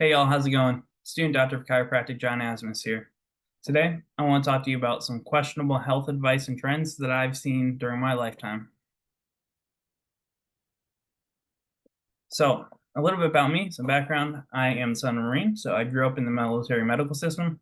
Hey y'all, how's it going? Student Doctor of Chiropractic John Asmus here. Today, I want to talk to you about some questionable health advice and trends that I've seen during my lifetime. So, a little bit about me, some background. I am the son of a Marine, so I grew up in the military medical system,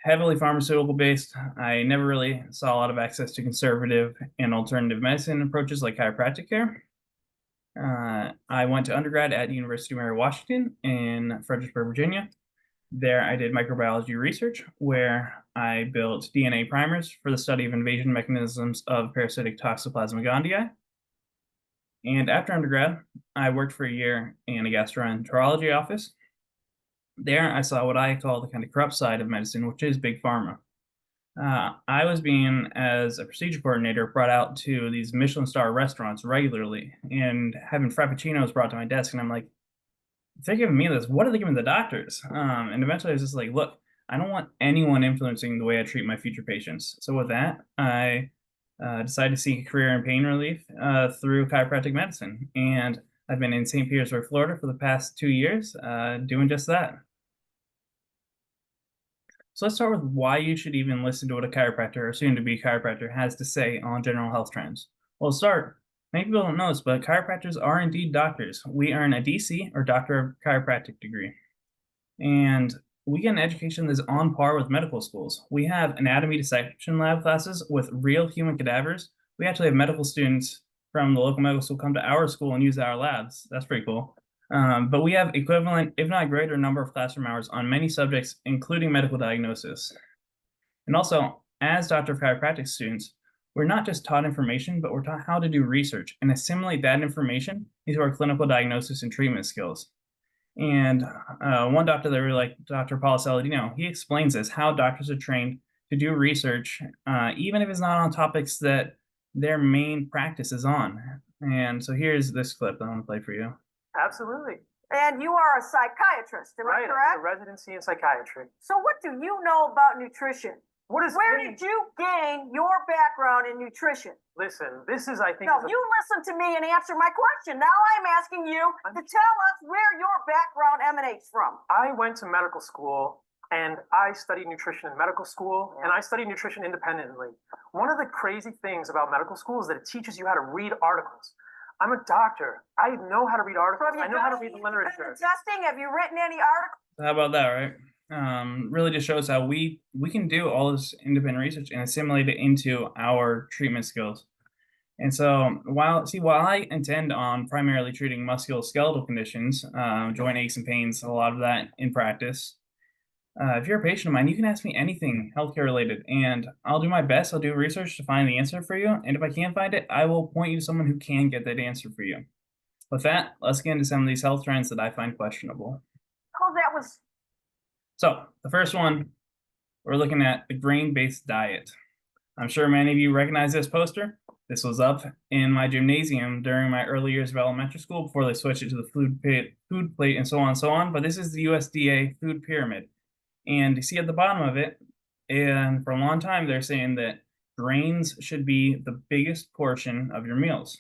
heavily pharmaceutical based. I never really saw a lot of access to conservative and alternative medicine approaches like chiropractic care. I went to undergrad at University of Mary Washington in Fredericksburg, Virginia. There, I did microbiology research where I built DNA primers for the study of invasion mechanisms of parasitic Toxoplasma gondii. And after undergrad, I worked for a year in a gastroenterology office. There, I saw what I call the kind of corrupt side of medicine, which is big pharma. I was being, as a procedure coordinator, brought out to these Michelin star restaurants regularly and having frappuccinos brought to my desk. And I'm like, if they're giving me this, what are they giving the doctors? And eventually I was just like, look, I don't want anyone influencing the way I treat my future patients. So with that, I decided to seek a career in pain relief through chiropractic medicine. And I've been in St. Petersburg, Florida for the past 2 years doing just that. So let's start with why you should even listen to what a chiropractor or soon-to-be chiropractor has to say on general health trends. Well, to start, many people don't know this, but chiropractors are indeed doctors. We earn a DC or Doctor of Chiropractic degree, and we get an education that's on par with medical schools. We have anatomy dissection lab classes with real human cadavers. We actually have medical students from the local medical school come to our school and use our labs. That's pretty cool. But we have equivalent, if not greater, number of classroom hours on many subjects, including medical diagnosis. And also, as Doctor of Chiropractic students, we're not just taught information, but we're taught how to do research and assimilate that information into our clinical diagnosis and treatment skills. And one doctor that I really like, Dr. Paul Saladino, he explains this, how doctors are trained to do research, even if it's not on topics that their main practice is on. And so here's this clip that I want to play for you. Absolutely. And you are a psychiatrist, am I Right. correct? A residency in psychiatry. So what do you know about nutrition? What is Where did you gain your background in nutrition? Listen, this is, I think. No, you listen to me and answer my question. Now I'm asking you to tell us where your background emanates from. I went to medical school and I studied nutrition in medical school and I studied nutrition independently. One of the crazy things about medical school is that it teaches you how to read articles. I'm a doctor. I know how to read articles. I know how to read the literature. Testing? Have you written any articles? How about that, right? Really just shows how we can do all this independent research and assimilate it into our treatment skills. And so while I intend on primarily treating musculoskeletal conditions, joint aches and pains, a lot of that in practice, if you're a patient of mine, you can ask me anything healthcare related, and I'll do my best. I'll do research to find the answer for you. And if I can't find it, I will point you to someone who can get that answer for you. With that, let's get into some of these health trends that I find questionable. Oh, that was... So the first one, we're looking at the grain-based diet. I'm sure many of you recognize this poster. This was up in my gymnasium during my early years of elementary school before they switched it to the food plate and so on and so on. But this is the USDA food pyramid. And you see at the bottom of it, and for a long time, they're saying that grains should be the biggest portion of your meals.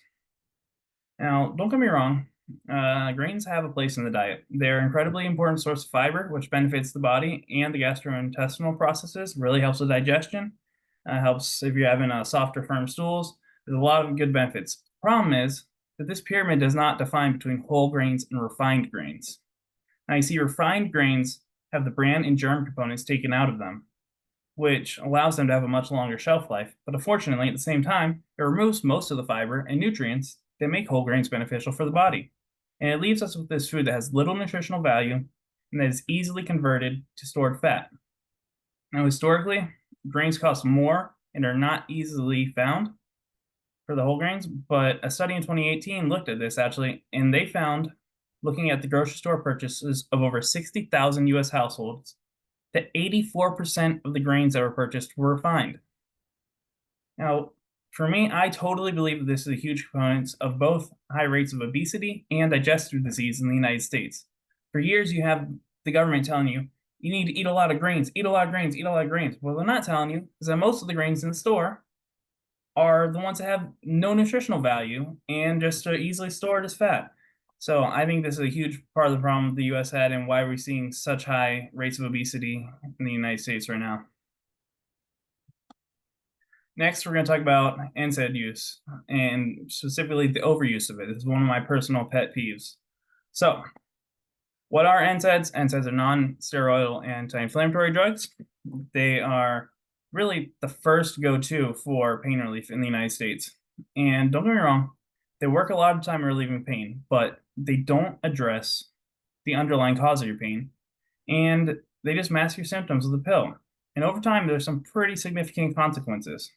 Now, don't get me wrong, grains have a place in the diet. They're an incredibly important source of fiber, which benefits the body and the gastrointestinal processes, really helps with digestion, helps if you're having softer, firm stools. There's a lot of good benefits. Problem is that this pyramid does not define between whole grains and refined grains. Now, you see refined grains have the bran and germ components taken out of them, which allows them to have a much longer shelf life. But unfortunately, at the same time, it removes most of the fiber and nutrients that make whole grains beneficial for the body. And it leaves us with this food that has little nutritional value and that is easily converted to stored fat. Now, historically, grains cost more and are not easily found for the whole grains, but a study in 2018 looked at this actually, and they found, looking at the grocery store purchases of over 60,000 US households, that 84% of the grains that were purchased were refined. Now, for me, I totally believe that this is a huge component of both high rates of obesity and digestive disease in the United States. For years, you have the government telling you, you need to eat a lot of grains, eat a lot of grains, eat a lot of grains. What they're not telling you is that most of the grains in the store are the ones that have no nutritional value and just are easily stored as fat. So I think this is a huge part of the problem the US had and why we're seeing such high rates of obesity in the United States right now. Next, we're going to talk about NSAID use and specifically the overuse of it. This is one of my personal pet peeves. So, what are NSAIDs? NSAIDs are non-steroidal anti-inflammatory drugs. They are really the first go-to for pain relief in the United States. And don't get me wrong, they work a lot of the time relieving pain, but they don't address the underlying cause of your pain. And they just mask your symptoms with a pill. And over time, there's some pretty significant consequences.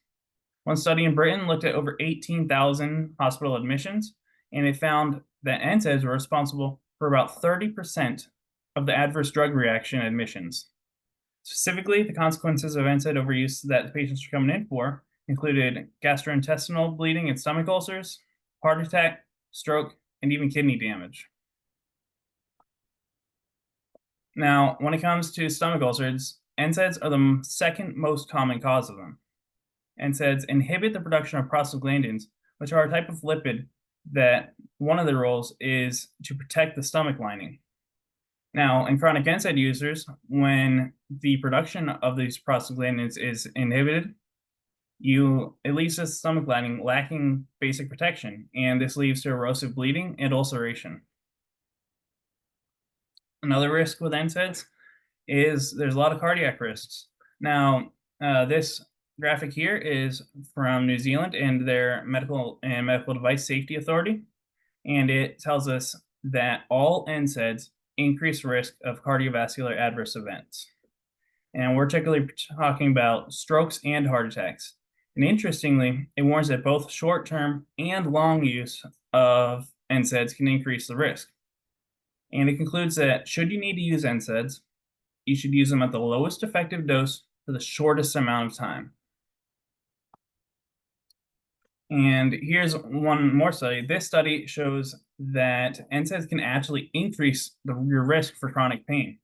One study in Britain looked at over 18,000 hospital admissions, and it found that NSAIDs were responsible for about 30% of the adverse drug reaction admissions. Specifically, the consequences of NSAID overuse that the patients were coming in for included gastrointestinal bleeding and stomach ulcers, heart attack, stroke, and even kidney damage. Now, when it comes to stomach ulcers, NSAIDs are the second most common cause of them. NSAIDs inhibit the production of prostaglandins, which are a type of lipid that one of their roles is to protect the stomach lining. Now, in chronic NSAID users, when the production of these prostaglandins is inhibited, it leaves the stomach lining lacking basic protection, and this leads to erosive bleeding and ulceration. Another risk with NSAIDs is there's a lot of cardiac risks. Now, this graphic here is from New Zealand and their Medical Device Safety Authority, and it tells us that all NSAIDs increase risk of cardiovascular adverse events. And we're particularly talking about strokes and heart attacks. And interestingly, it warns that both short-term and long use of NSAIDs can increase the risk. And it concludes that should you need to use NSAIDs, you should use them at the lowest effective dose for the shortest amount of time. And here's one more study. This study shows that NSAIDs can actually increase your risk for chronic pain.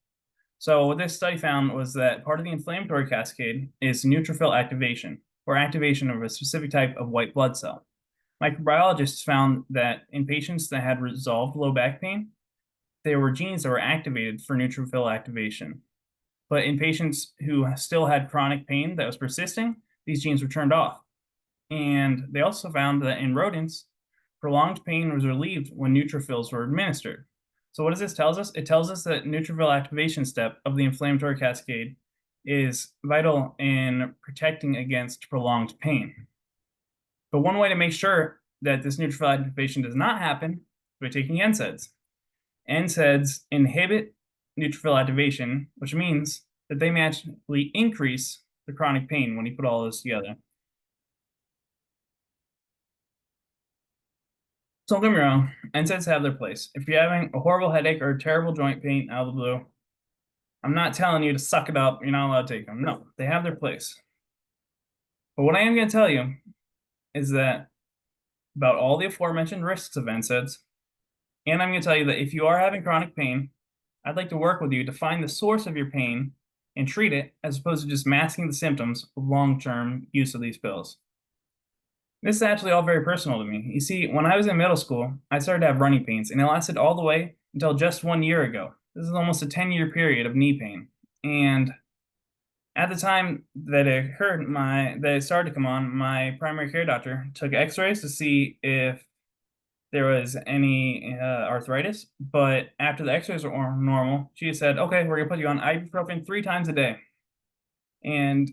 So what this study found was that part of the inflammatory cascade is neutrophil activation, or activation of a specific type of white blood cell. Microbiologists found that in patients that had resolved low back pain, there were genes that were activated for neutrophil activation. But in patients who still had chronic pain that was persisting, these genes were turned off. And they also found that in rodents, prolonged pain was relieved when neutrophils were administered. So what does this tell us? It tells us that neutrophil activation step of the inflammatory cascade is vital in protecting against prolonged pain. But one way to make sure that this neutrophil activation does not happen is by taking NSAIDs. NSAIDs inhibit neutrophil activation, which means that they magically increase the chronic pain when you put all this together. So don't get me wrong, NSAIDs have their place. If you're having a horrible headache or a terrible joint pain out of the blue, I'm not telling you to suck it up, you're not allowed to take them. No, they have their place. But what I am going to tell you is that about all the aforementioned risks of NSAIDs, and I'm going to tell you that if you are having chronic pain, I'd like to work with you to find the source of your pain and treat it as opposed to just masking the symptoms of long-term use of these pills. This is actually all very personal to me. You see, when I was in middle school, I started to have running pains, and it lasted all the way until just 1 year ago. This is almost a 10-year period of knee pain. And at the time that it started to come on, my primary care doctor took x-rays to see if there was any arthritis. But after the x-rays were normal, she said, okay, we're going to put you on ibuprofen 3 times a day. And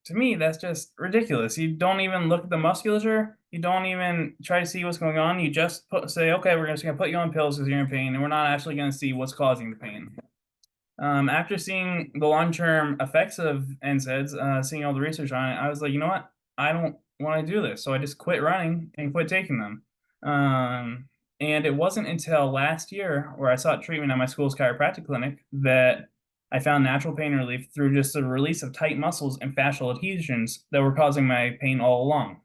to me, that's just ridiculous. You don't even look at the musculature. You don't even try to see what's going on. You just say, okay, we're just going to put you on pills because you're in pain, and we're not actually going to see what's causing the pain. After seeing the long-term effects of NSAIDs, seeing all the research on it, I was like, you know what? I don't want to do this. So I just quit running and quit taking them. And it wasn't until last year where I sought treatment at my school's chiropractic clinic that I found natural pain relief through just the release of tight muscles and fascial adhesions that were causing my pain all along.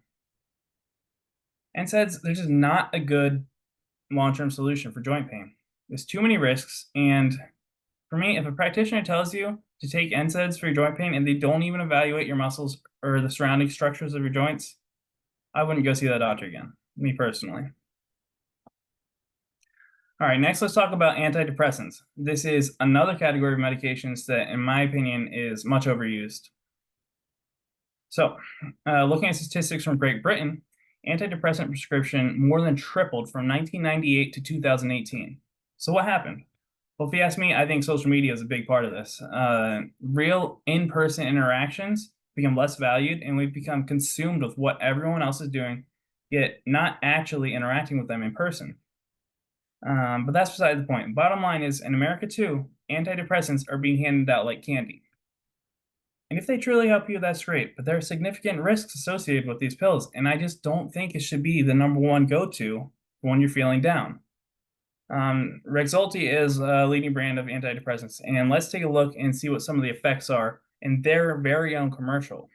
NSAIDs, they're just not a good long-term solution for joint pain. There's too many risks, and for me, if a practitioner tells you to take NSAIDs for your joint pain and they don't even evaluate your muscles or the surrounding structures of your joints, I wouldn't go see that doctor again, me personally. All right, next let's talk about antidepressants. This is another category of medications that, in my opinion, is much overused. So, looking at statistics from Great Britain, antidepressant prescription more than tripled from 1998 to 2018. So what happened? Well, if you ask me, I think social media is a big part of this. Real in-person interactions become less valued, and we've become consumed with what everyone else is doing, yet not actually interacting with them in person. But that's beside the point. Bottom line is, in America too, antidepressants are being handed out like candy. And if they truly help you, that's great. But there are significant risks associated with these pills, and I just don't think it should be the #1 go-to when you're feeling down. Rexulti is a leading brand of antidepressants, and let's take a look and see what some of the effects are in their very own commercial.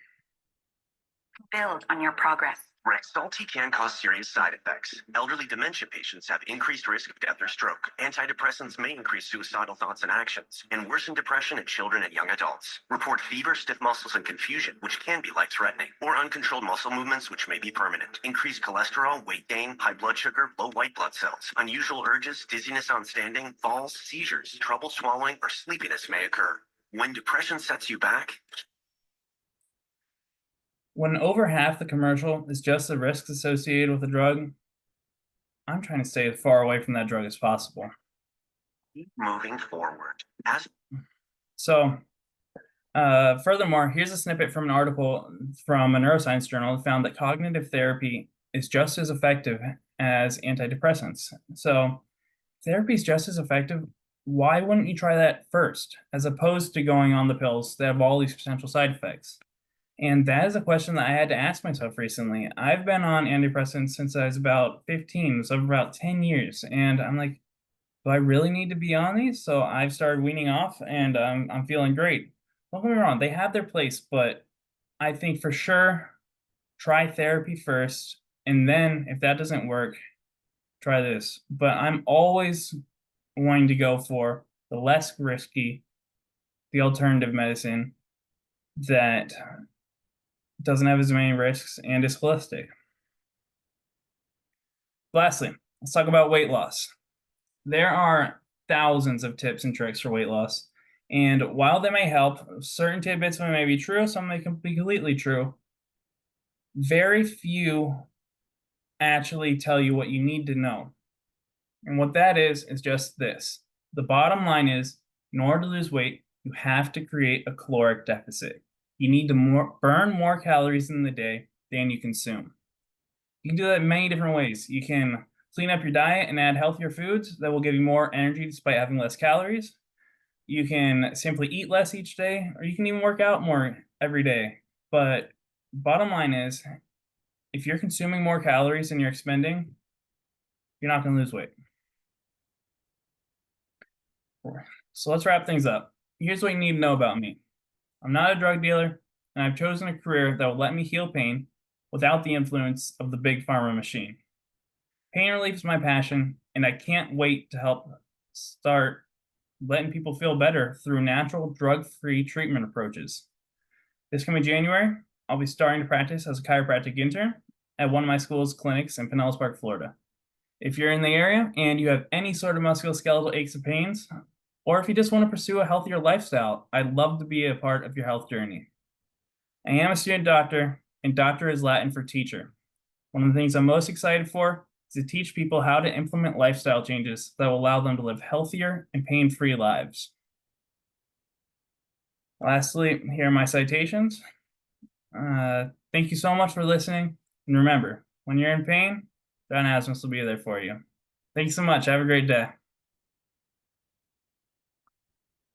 Build on your progress. Rexulti can cause serious side effects. Elderly dementia patients have increased risk of death or stroke. Antidepressants may increase suicidal thoughts and actions, and worsen depression in children and young adults. Report fever, stiff muscles, and confusion, which can be life-threatening, or uncontrolled muscle movements, which may be permanent. Increased cholesterol, weight gain, high blood sugar, low white blood cells. Unusual urges, dizziness on standing, falls, seizures, trouble swallowing, or sleepiness may occur. When depression sets you back, When over half the commercial is just the risks associated with the drug, I'm trying to stay as far away from that drug as possible. keep moving forward. So, furthermore, here's a snippet from an article from a neuroscience journal that found that cognitive therapy is just as effective as antidepressants. So, therapy is just as effective. Why wouldn't you try that first, as opposed to going on the pills that have all these potential side effects? And that is a question that I had to ask myself recently. I've been on antidepressants since I was about 15, so about 10 years. And I'm like, do I really need to be on these? So I've started weaning off, and I'm feeling great. Don't get me wrong, they have their place, but I think for sure, try therapy first. And then if that doesn't work, try this. But I'm always wanting to go for the less risky, the alternative medicine that doesn't have as many risks and is holistic. Lastly, let's talk about weight loss. There are thousands of tips and tricks for weight loss, and while they may help, certain tidbits may be true, some may be completely true. Very few actually tell you what you need to know. And what that is just this. The bottom line is, in order to lose weight, you have to create a caloric deficit. You need to burn more calories in the day than you consume. You can do that in many different ways. You can clean up your diet and add healthier foods that will give you more energy despite having less calories. You can simply eat less each day, or you can even work out more every day. But bottom line is, if you're consuming more calories than you're expending, you're not going to lose weight. So let's wrap things up. Here's what you need to know about me. I'm not a drug dealer, and I've chosen a career that will let me heal pain without the influence of the big pharma machine. Pain relief is my passion, and I can't wait to help start letting people feel better through natural, drug-free treatment approaches. This coming January, I'll be starting to practice as a chiropractic intern at one of my school's clinics in Pinellas Park, Florida. If you're in the area and you have any sort of musculoskeletal aches and pains, or if you just want to pursue a healthier lifestyle, I'd love to be a part of your health journey. I am a student doctor, and doctor is Latin for teacher. One of the things I'm most excited for is to teach people how to implement lifestyle changes that will allow them to live healthier and pain-free lives. Lastly, here are my citations. Thank you so much for listening. And remember, when you're in pain, John Asmus will be there for you. Thank you so much. Have a great day.